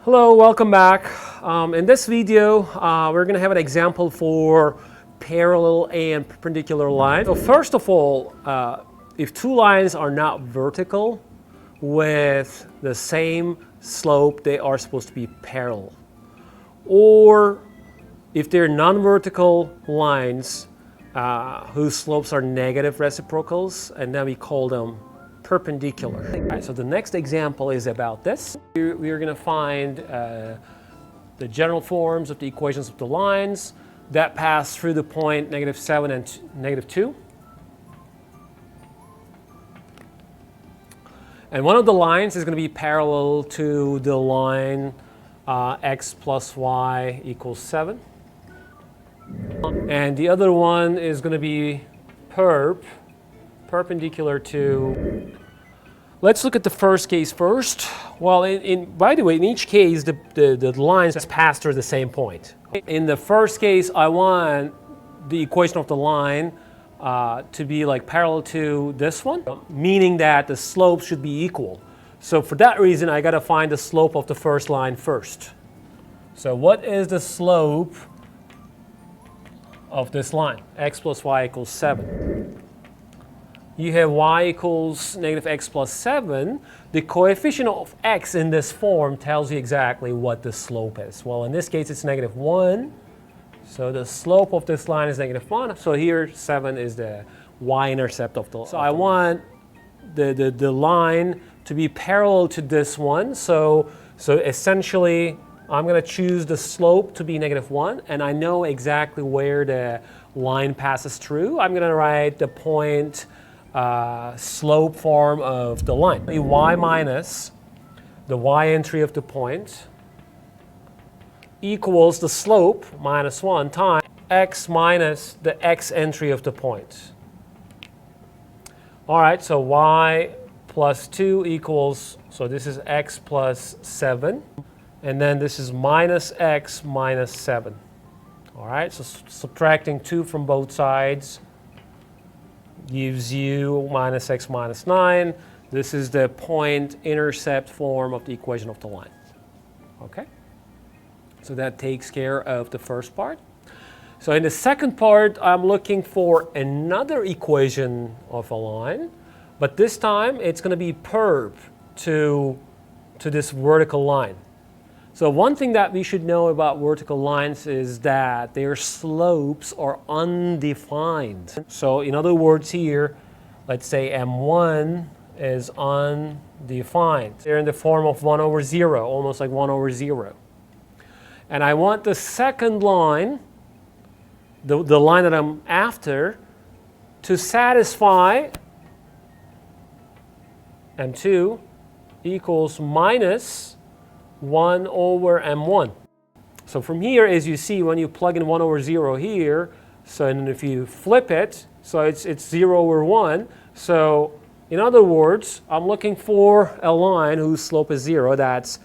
Hello, welcome back. In this video, we're going to have an example for parallel and perpendicular lines. So first of all, if two lines are not vertical with the same slope, they are supposed to be parallel. Or if they're non-vertical lines whose slopes are negative reciprocals, and then we call them perpendicular. All right, so the next example is about this. We are going to find the general forms of the equations of the lines that pass through the point -7 and -2. And one of the lines is going to be parallel to the line x plus y equals 7. And the other one is going to be perpendicular to. Let's look at the first case first. Well, by the way, in each case, the lines pass through the same point. In the first case, I want the equation of the line to be like parallel to this one, meaning that the slope should be equal. So for that reason, I got to find the slope of the first line first. So what is the slope of this line? X plus y equals 7. You have y equals -x plus 7. The coefficient of x in this form tells you exactly what the slope is. Well, in this case, it's -1. So the slope of this line is -1. So here, 7 is the y-intercept of the line. So I want the line to be parallel to this one. So essentially, I'm going to choose the slope to be -1, and I know exactly where the line passes through. I'm going to write the point slope form of the line. The y minus the y entry of the point equals the slope -1 times x minus the x entry of the point. All right, so y plus 2 equals, so this is x plus 7, and then this is minus x minus 7. All right, so subtracting 2 from both sides gives you minus x minus 9. This is the point-intercept form of the equation of the line. Okay? So that takes care of the first part. So in the second part, I'm looking for another equation of a line, but this time it's going to be perp to this vertical line. So one thing that we should know about vertical lines is that their slopes are undefined. So in other words here, let's say M1 is undefined. They're in the form of 1 over 0, almost like 1 over 0. And I want the second line, the line that I'm after, to satisfy M2 equals minus 1 over M1. So from here, as you see, when you plug in 1 over 0 here, so and if you flip it, so it's 0 over 1. So in other words, I'm looking for a line whose slope is 0. That's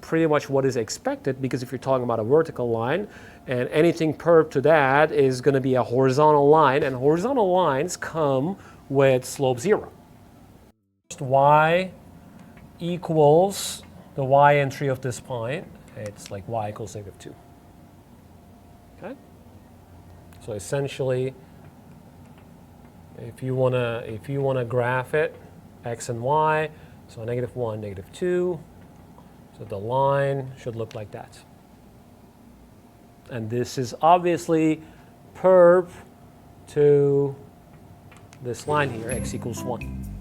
pretty much what is expected, because if you're talking about a vertical line, and anything perp to that is going to be a horizontal line, and horizontal lines come with slope 0. Y equals the y entry of this point, it's like y equals -2. Okay? So essentially, if you wanna graph it, x and y, so -1, -2, so the line should look like that. And this is obviously perp to this line here, x equals 1.